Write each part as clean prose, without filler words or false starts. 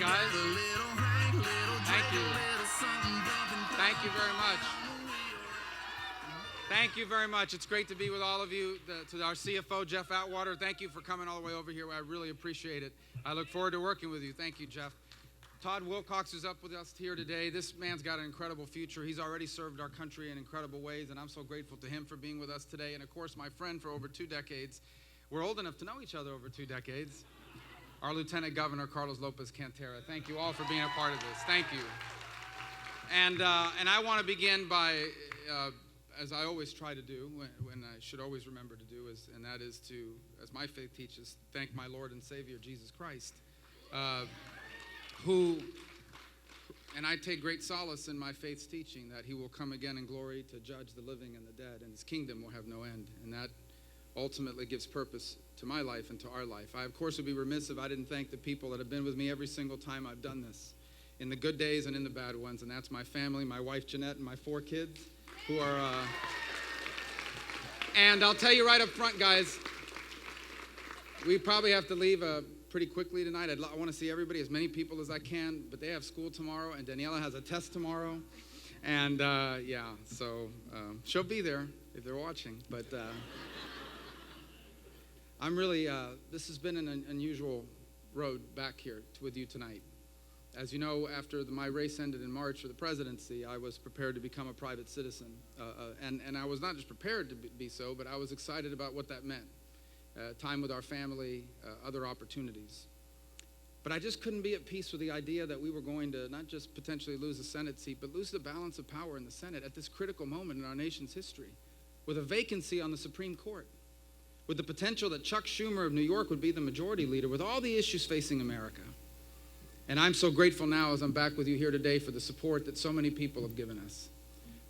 guys. Thank you. Thank you very much. Thank you very much. It's great to be with all of you. To our CFO, Jeff Atwater, thank you for coming all the way over here. I really appreciate it. I look forward to working with you. Thank you, Jeff. Todd Wilcox is up with us here today. This man's got an incredible future. He's already served our country in incredible ways, and I'm so grateful to him for being with us today. And, of course, my friend for over 2 decades. We're old enough to know each other over 2 decades. Our Lieutenant Governor, Carlos Lopez Cantera. Thank you all for being a part of this. Thank you. And I want to begin by, as I always try to do, when I should always remember to do, and that is to, as my faith teaches, thank my Lord and Savior, Jesus Christ, and I take great solace in my faith's teaching that he will come again in glory to judge the living and the dead, and his kingdom will have no end. And that ultimately gives purpose to my life and to our life. I, of course, would be remiss if I didn't thank the people that have been with me every single time I've done this, in the good days and in the bad ones, and that's my family, my wife Jeanette, and my 4 kids, who are, and I'll tell you right up front, guys, we probably have to leave pretty quickly tonight. I want to see everybody, as many people as I can, but they have school tomorrow, and Daniela has a test tomorrow, and so she'll be there if they're watching, but I'm really, this has been an unusual road back here with you tonight. As you know, after my race ended in March for the presidency, I was prepared to become a private citizen, and I was not just prepared to be so, but I was excited about what that meant. Time with our family, other opportunities. But I just couldn't be at peace with the idea that we were going to not just potentially lose a Senate seat, but lose the balance of power in the Senate at this critical moment in our nation's history, with a vacancy on the Supreme Court, with the potential that Chuck Schumer of New York would be the majority leader, with all the issues facing America. And I'm so grateful now as I'm back with you here today for the support that so many people have given us.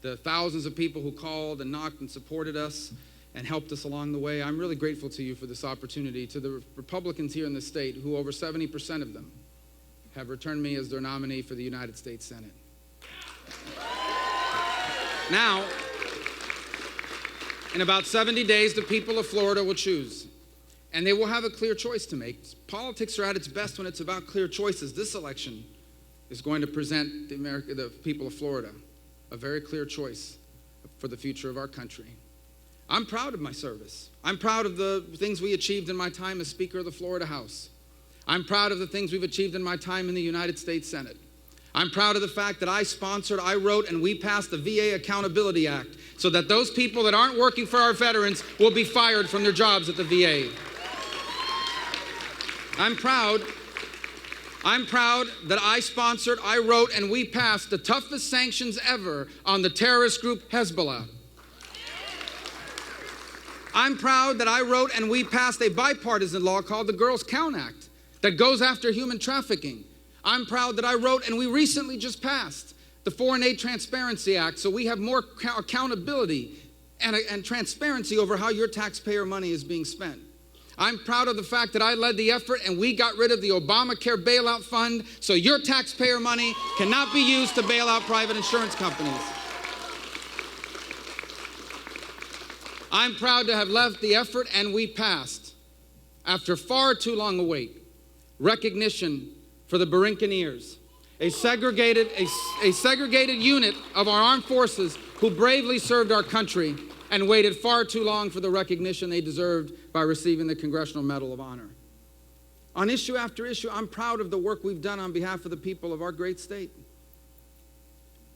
The thousands of people who called and knocked and supported us and helped us along the way. I'm really grateful to you for this opportunity. To the Republicans here in the state, who over 70% of them have returned me as their nominee for the United States Senate. Now, in about 70 days, the people of Florida will choose. And they will have a clear choice to make. Politics are at its best when it's about clear choices. This election is going to present the people of Florida a very clear choice for the future of our country. I'm proud of my service. I'm proud of the things we achieved in my time as Speaker of the Florida House. I'm proud of the things we've achieved in my time in the United States Senate. I'm proud of the fact that I wrote, and we passed the VA Accountability Act so that those people that aren't working for our veterans will be fired from their jobs at the VA. I'm proud that I wrote, and we passed the toughest sanctions ever on the terrorist group Hezbollah. I'm proud that I wrote and we passed a bipartisan law called the Girls Count Act that goes after human trafficking. I'm proud that I wrote and we recently just passed the Foreign Aid Transparency Act, so we have more accountability and transparency over how your taxpayer money is being spent. I'm proud of the fact that I led the effort and we got rid of the Obamacare bailout fund so your taxpayer money cannot be used to bail out private insurance companies. I'm proud to have led the effort, and we passed, after far too long a wait, recognition for the Burinkaneers, a segregated unit of our armed forces who bravely served our country and waited far too long for the recognition they deserved by receiving the Congressional Medal of Honor. On issue after issue, I'm proud of the work we've done on behalf of the people of our great state.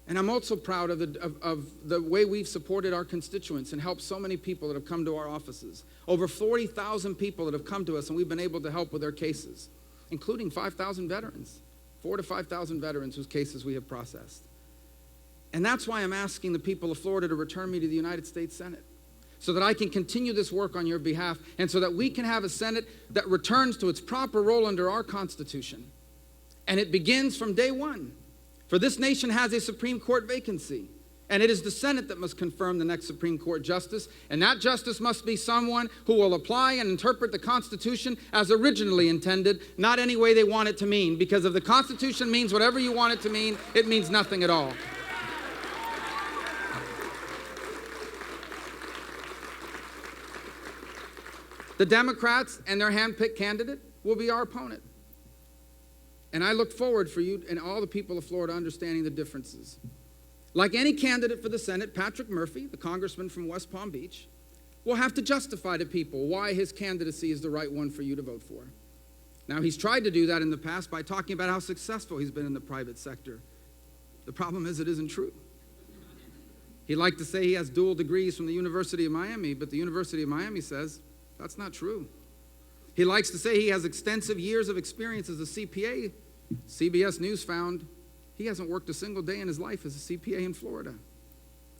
And I'm also proud of the way we've supported our constituents and helped so many people that have come to our offices. Over 40,000 people that have come to us, and we've been able to help with their cases, including 5,000 veterans, 4,000 to 5,000 veterans whose cases we have processed. And that's why I'm asking the people of Florida to return me to the United States Senate, so that I can continue this work on your behalf, and so that we can have a Senate that returns to its proper role under our Constitution. And it begins from day one. For this nation has a Supreme Court vacancy, and it is the Senate that must confirm the next Supreme Court justice, and that justice must be someone who will apply and interpret the Constitution as originally intended, not any way they want it to mean, because if the Constitution means whatever you want it to mean, it means nothing at all. The Democrats and their hand-picked candidate will be our opponent. And I look forward for you and all the people of Florida understanding the differences. Like any candidate for the Senate, Patrick Murphy, the congressman from West Palm Beach, will have to justify to people why his candidacy is the right one for you to vote for. Now, he's tried to do that in the past by talking about how successful he's been in the private sector. The problem is it isn't true. He'd like to say he has dual degrees from the University of Miami, but the University of Miami says that's not true. He likes to say he has extensive years of experience as a CPA. CBS News found he hasn't worked a single day in his life as a CPA in Florida.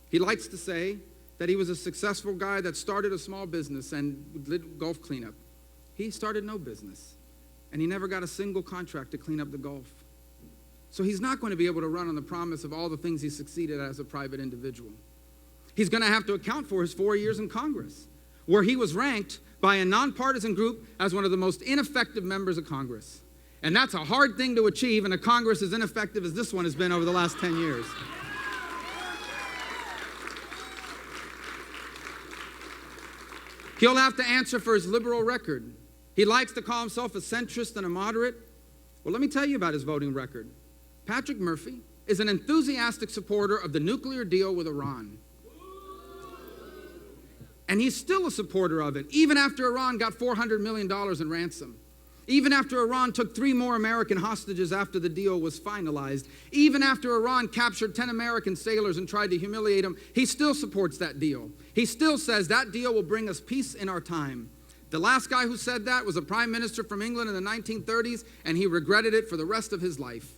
He likes to say that he was a successful guy that started a small business and did golf cleanup. He started no business, and he never got a single contract to clean up the Gulf. So he's not going to be able to run on the promise of all the things he succeeded at as a private individual. He's going to have to account for his 4 years in Congress, where he was ranked by a nonpartisan group as one of the most ineffective members of Congress. And that's a hard thing to achieve in a Congress as ineffective as this one has been over the last 10 years. He'll have to answer for his liberal record. He likes to call himself a centrist and a moderate. Well, let me tell you about his voting record. Patrick Murphy is an enthusiastic supporter of the nuclear deal with Iran. And he's still a supporter of it, even after Iran got $400 million in ransom. Even after Iran took 3 more American hostages after the deal was finalized. Even after Iran captured 10 American sailors and tried to humiliate them, he still supports that deal. He still says that deal will bring us peace in our time. The last guy who said that was a prime minister from England in the 1930s, and he regretted it for the rest of his life.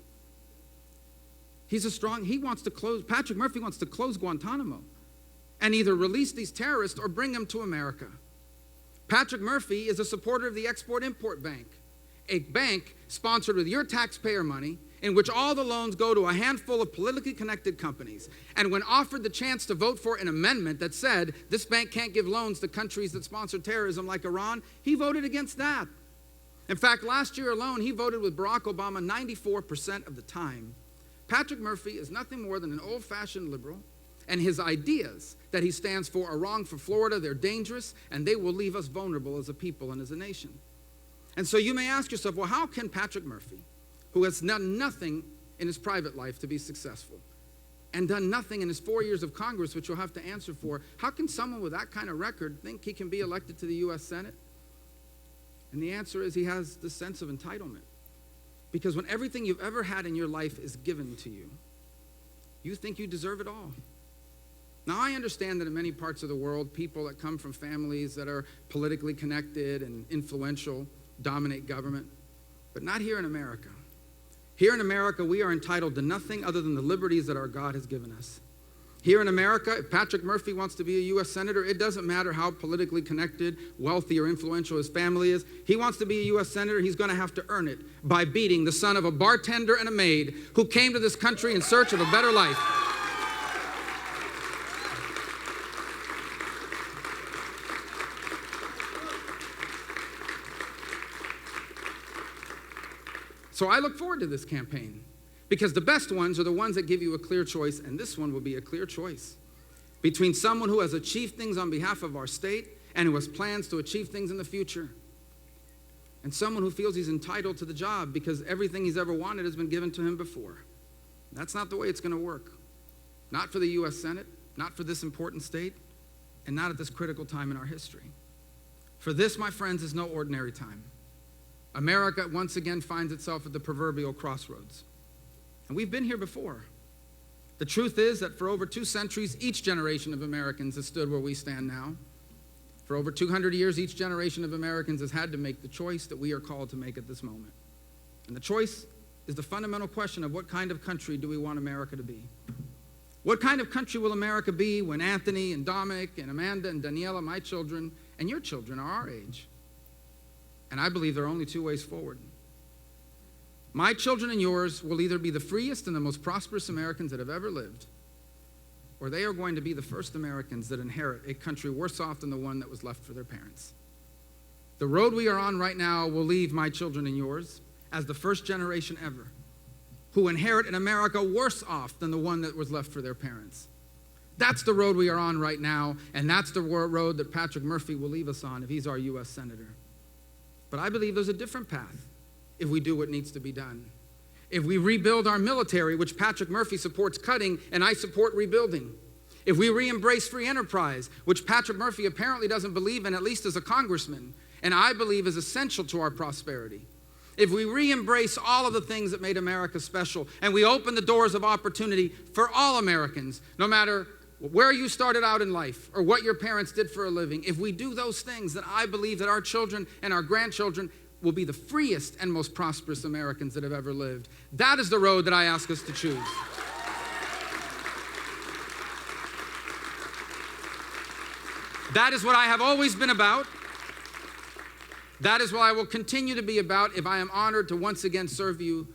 Patrick Murphy wants to close Guantanamo and either release these terrorists or bring them to America. Patrick Murphy is a supporter of the Export-Import Bank, a bank sponsored with your taxpayer money in which all the loans go to a handful of politically connected companies. And when offered the chance to vote for an amendment that said this bank can't give loans to countries that sponsor terrorism like Iran, he voted against that. In fact, last year alone, he voted with Barack Obama 94% of the time. Patrick Murphy is nothing more than an old-fashioned liberal, and his ideas that he stands for are wrong for Florida. They're dangerous, and they will leave us vulnerable as a people and as a nation. And so you may ask yourself, well, how can Patrick Murphy, who has done nothing in his private life to be successful and done nothing in his 4 years of Congress, which you'll have to answer for, how can someone with that kind of record think he can be elected to the U.S. Senate? And the answer is he has this sense of entitlement. Because when everything you've ever had in your life is given to you, you think you deserve it all. Now, I understand that in many parts of the world, people that come from families that are politically connected and influential dominate government, but not here in America. Here in America, we are entitled to nothing other than the liberties that our God has given us. Here in America, if Patrick Murphy wants to be a U.S. Senator, it doesn't matter how politically connected, wealthy, or influential his family is. He wants to be a U.S. Senator, he's going to have to earn it by beating the son of a bartender and a maid who came to this country in search of a better life. So I look forward to this campaign because the best ones are the ones that give you a clear choice, and this one will be a clear choice between someone who has achieved things on behalf of our state and who has plans to achieve things in the future, and someone who feels he's entitled to the job because everything he's ever wanted has been given to him before. That's not the way it's going to work. Not for the U.S. Senate, not for this important state, and not at this critical time in our history. For this, my friends, is no ordinary time. America once again finds itself at the proverbial crossroads. And we've been here before. The truth is that for over 2 centuries, each generation of Americans has stood where we stand now. For over 200 years, each generation of Americans has had to make the choice that we are called to make at this moment. And the choice is the fundamental question of what kind of country do we want America to be? What kind of country will America be when Anthony and Dominic and Amanda and Daniela, my children, and your children are our age? And I believe there are only 2 ways forward. My children and yours will either be the freest and the most prosperous Americans that have ever lived, or they are going to be the first Americans that inherit a country worse off than the one that was left for their parents. The road we are on right now will leave my children and yours as the first generation ever who inherit an America worse off than the one that was left for their parents. That's the road we are on right now, and that's the road that Patrick Murphy will leave us on if he's our U.S. Senator. But I believe there's a different path if we do what needs to be done. If we rebuild our military, which Patrick Murphy supports cutting and I support rebuilding. If we re-embrace free enterprise, which Patrick Murphy apparently doesn't believe in, at least as a congressman, and I believe is essential to our prosperity. If we re-embrace all of the things that made America special, and we open the doors of opportunity for all Americans, no matter where you started out in life or what your parents did for a living, if we do those things, then I believe that our children and our grandchildren will be the freest and most prosperous Americans that have ever lived. That is the road that I ask us to choose. That is what I have always been about. That is what I will continue to be about if I am honored to once again serve you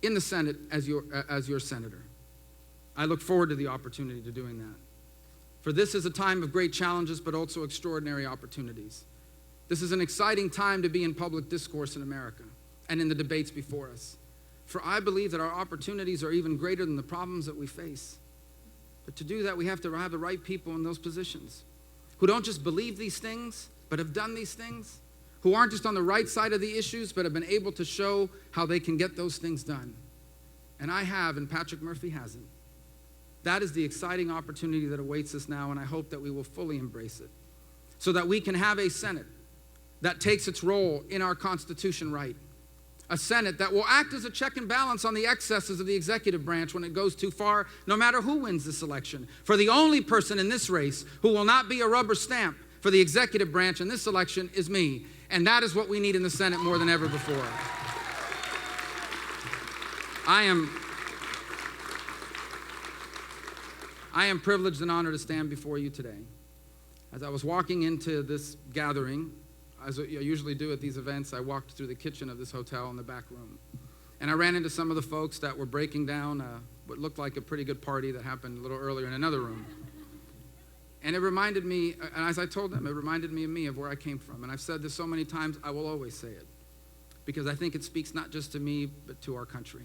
in the Senate as your senator. I look forward to the opportunity to doing that. For this is a time of great challenges, but also extraordinary opportunities. This is an exciting time to be in public discourse in America and in the debates before us. For I believe that our opportunities are even greater than the problems that we face. But to do that, we have to have the right people in those positions who don't just believe these things, but have done these things, who aren't just on the right side of the issues, but have been able to show how they can get those things done. And I have, and Patrick Murphy hasn't. That is the exciting opportunity that awaits us now, and I hope that we will fully embrace it, so that we can have a Senate that takes its role in our Constitution right. A Senate that will act as a check and balance on the excesses of the executive branch when it goes too far, no matter who wins this election. For the only person in this race who will not be a rubber stamp for the executive branch in this election is me. And that is what we need in the Senate more than ever before. I am privileged and honored to stand before you today. As I was walking into this gathering, as I usually do at these events, I walked through the kitchen of this hotel in the back room. And I ran into some of the folks that were breaking down what looked like a pretty good party that happened a little earlier in another room. And it reminded me, and as I told them, it reminded me of where I came from. And I've said this so many times, I will always say it. Because I think it speaks not just to me, but to our country.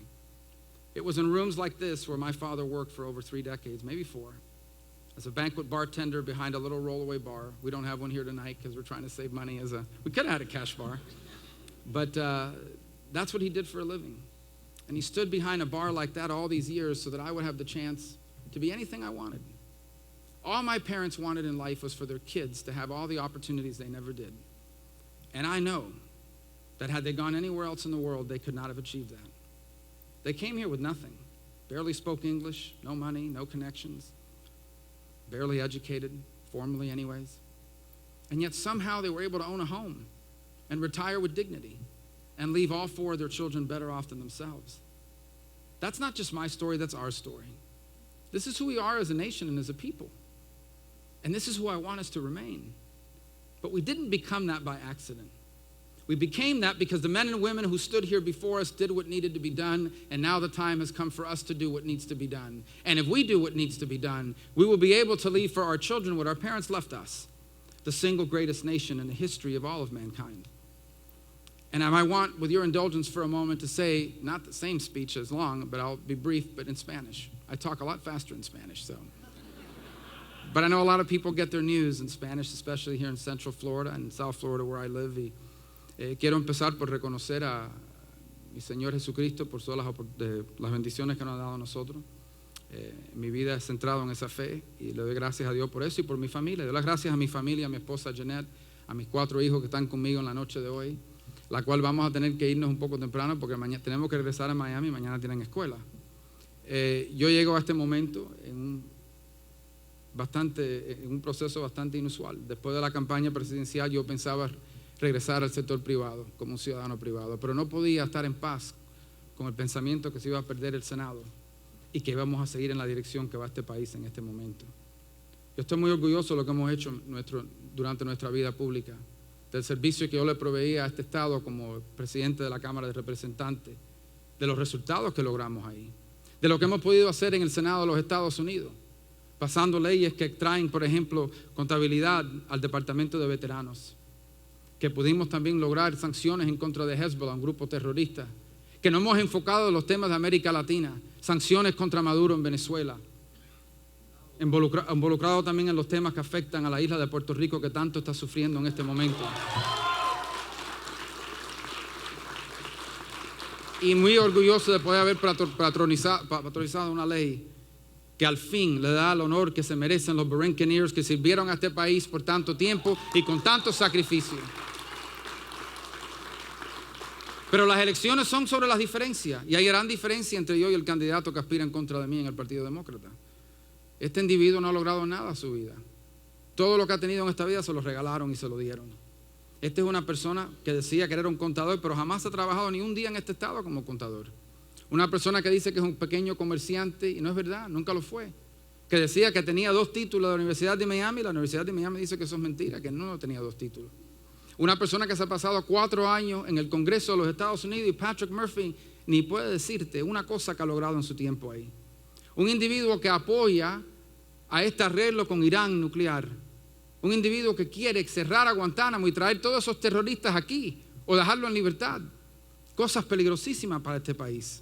It was in rooms like this where my father worked for over 3 decades, maybe 4. As a banquet bartender behind a little rollaway bar. We don't have one here tonight because we're trying to save money. We could have had a cash bar. But that's what he did for a living. And he stood behind a bar like that all these years so that I would have the chance to be anything I wanted. All my parents wanted in life was for their kids to have all the opportunities they never did. And I know that had they gone anywhere else in the world, they could not have achieved that. They came here with nothing. Barely spoke English, no money, no connections. Barely educated, formally anyways. And yet somehow they were able to own a home and retire with dignity and leave all 4 of their children better off than themselves. That's not just my story, that's our story. This is who we are as a nation and as a people. And this is who I want us to remain. But we didn't become that by accident. We became that because the men and women who stood here before us did what needed to be done, and now the time has come for us to do what needs to be done. And if we do what needs to be done, we will be able to leave for our children what our parents left us, the single greatest nation in the history of all of mankind. And I want, with your indulgence for a moment, to say, not the same speech as long, but I'll be brief, but in Spanish. I talk a lot faster in Spanish, so. But I know a lot of people get their news in Spanish, especially here in Central Florida and South Florida where I live. Quiero empezar por reconocer a mi Señor Jesucristo por todas las bendiciones que nos ha dado a nosotros. Mi vida es centrada en esa fe y le doy gracias a Dios por eso y por mi familia. Le doy las gracias a mi familia, a mi esposa Jeanette, a mis 4 hijos que están conmigo en la noche de hoy, la cual vamos a tener que irnos un poco temprano porque mañana tenemos que regresar a Miami y mañana tienen escuela. Yo llego a este momento en un proceso bastante inusual. Después de la campaña presidencial yo pensaba regresar al sector privado como un ciudadano privado, pero no podía estar en paz con el pensamiento que se iba a perder el Senado y que íbamos a seguir en la dirección que va este país en este momento. Yo estoy muy orgulloso de lo que hemos hecho durante nuestra vida pública, del servicio que yo le proveía a este Estado como presidente de la Cámara de Representantes, de los resultados que logramos ahí, de lo que hemos podido hacer en el Senado de los Estados Unidos, pasando leyes que traen, por ejemplo, contabilidad al Departamento de Veteranos, que pudimos también lograr sanciones en contra de Hezbollah, un grupo terrorista, que nos hemos enfocado en los temas de América Latina, sanciones contra Maduro en Venezuela, involucrado también en los temas que afectan a la isla de Puerto Rico que tanto está sufriendo en este momento. y muy orgulloso de poder haber patronizado una ley que al fin le da el honor que se merecen los Buccaneers que sirvieron a este país por tanto tiempo y con tanto sacrificio. Pero las elecciones son sobre las diferencias, y hay gran diferencia entre yo y el candidato que aspira en contra de mí en el Partido Demócrata. Este individuo no ha logrado nada en su vida. Todo lo que ha tenido en esta vida se lo regalaron y se lo dieron. Este es una persona que decía que era un contador, pero jamás ha trabajado ni un día en este estado como contador. Una persona que dice que es un pequeño comerciante, y no es verdad, nunca lo fue. Que decía que tenía 2 títulos de la Universidad de Miami, la Universidad de Miami dice que eso es mentira, que no tenía 2 títulos. Una persona que se ha pasado 4 años en el Congreso de los Estados Unidos, y Patrick Murphy ni puede decirte una cosa que ha logrado en su tiempo ahí. Un individuo que apoya a este arreglo con Irán nuclear. Un individuo que quiere cerrar a Guantánamo y traer todos esos terroristas aquí o dejarlo en libertad. Cosas peligrosísimas para este país.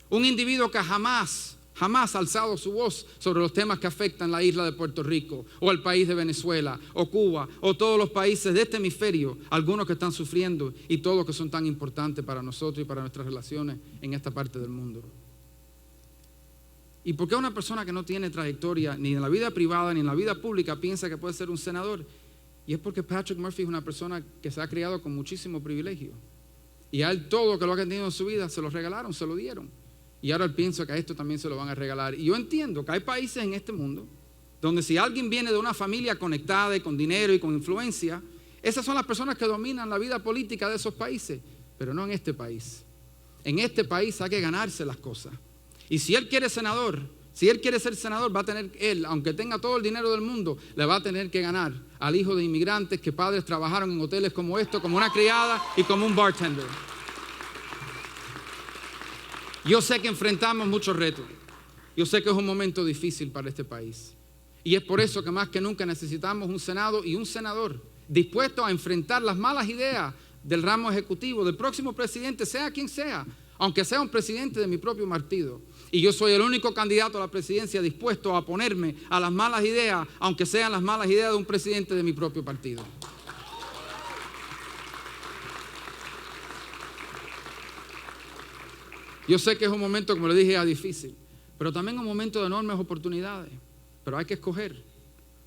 Un individuo que jamás ha alzado su voz sobre los temas que afectan la isla de Puerto Rico o el país de Venezuela o Cuba o todos los países de este hemisferio, algunos que están sufriendo y todos que son tan importantes para nosotros y para nuestras relaciones en esta parte del mundo. ¿Y por qué una persona que no tiene trayectoria ni en la vida privada ni en la vida pública piensa que puede ser un senador? Y es porque Patrick Murphy es una persona que se ha criado con muchísimo privilegio. Y a él todo lo que lo ha tenido en su vida se lo regalaron, se lo dieron. Y ahora él piensa que a esto también se lo van a regalar. Y yo entiendo que hay países en este mundo donde si alguien viene de una familia conectada y con dinero y con influencia, esas son las personas que dominan la vida política de esos países. Pero no en este país. En este país hay que ganarse las cosas. Y si él quiere senador, si él quiere ser senador, va a tener él, aunque tenga todo el dinero del mundo, le va a tener que ganar al hijo de inmigrantes que padres trabajaron en hoteles como esto, como una criada y como un bartender. Yo sé que enfrentamos muchos retos. Yo sé que es un momento difícil para este país. Y es por eso que más que nunca necesitamos un Senado y un senador dispuesto a enfrentar las malas ideas del ramo ejecutivo, del próximo presidente, sea quien sea, aunque sea un presidente de mi propio partido. Y yo soy el único candidato a la presidencia dispuesto a oponerme a las malas ideas, aunque sean las malas ideas de un presidente de mi propio partido. Yo sé que es un momento, como le dije, difícil, pero también un momento de enormes oportunidades. Pero hay que escoger.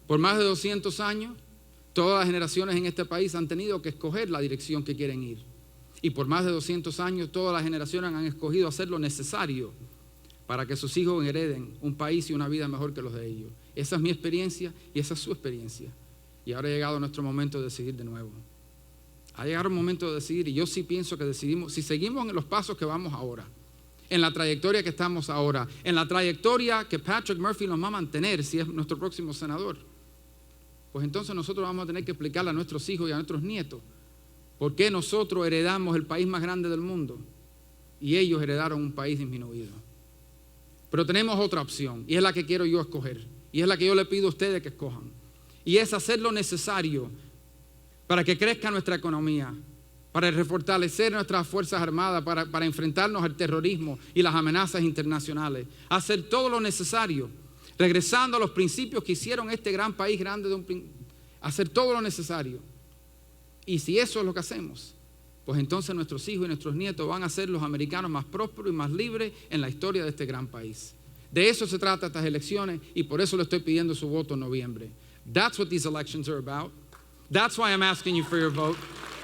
Por más de 200 años, todas las generaciones en este país han tenido que escoger la dirección que quieren ir. Y por más de 200 años, todas las generaciones han escogido hacer lo necesario para que sus hijos hereden un país y una vida mejor que los de ellos. Esa es mi experiencia y esa es su experiencia. Y ahora ha llegado nuestro momento de decidir de nuevo. Ha llegado el momento de decidir, y yo sí pienso que decidimos, si seguimos en los pasos que vamos ahora, en la trayectoria que estamos ahora, en la trayectoria que Patrick Murphy nos va a mantener si es nuestro próximo senador, pues entonces nosotros vamos a tener que explicarle a nuestros hijos y a nuestros nietos por qué nosotros heredamos el país más grande del mundo y ellos heredaron un país disminuido. Pero tenemos otra opción, y es la que quiero yo escoger, y es la que yo le pido a ustedes que escojan, y es hacer lo necesario para que crezca nuestra economía, para refortalecer nuestras Fuerzas Armadas, para enfrentarnos al terrorismo y las amenazas internacionales, hacer todo lo necesario, regresando a los principios que hicieron este gran país grande, hacer todo lo necesario. Y si eso es lo que hacemos, pues entonces nuestros hijos y nuestros nietos van a ser los americanos más prósperos y más libres en la historia de este gran país. De eso se trata estas elecciones, y por eso le estoy pidiendo su voto en noviembre. That's what these elections are about. That's why I'm asking you for your vote.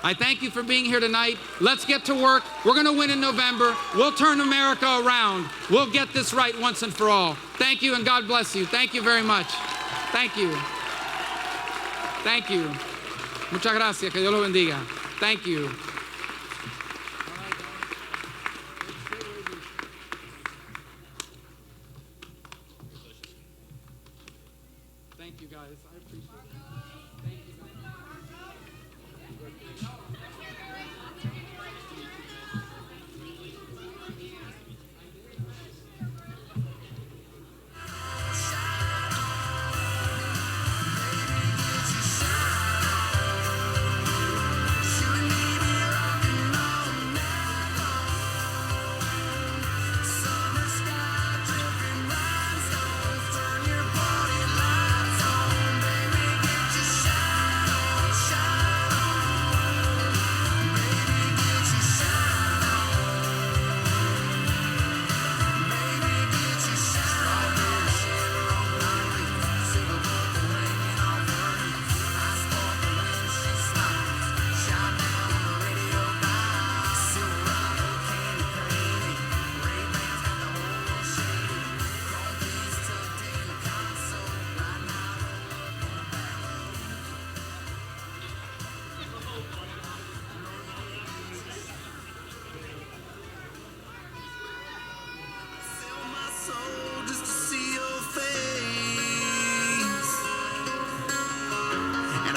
I thank you for being here tonight. Let's get to work. We're going to win in November. We'll turn America around. We'll get this right once and for all. Thank you, and God bless you. Thank you very much. Thank you. Thank you. Muchas gracias. Que Dios los bendiga. Thank you. Thank you, guys. I appreciate it. Shouldn't leave you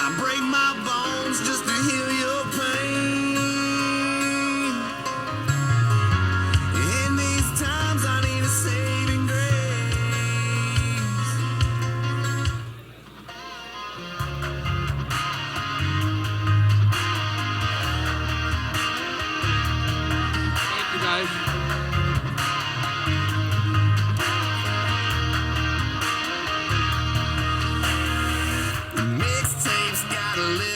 I break my bones just to heal your pain. In these times I need a saving grace. Thank you, guys. Mixtapes got a little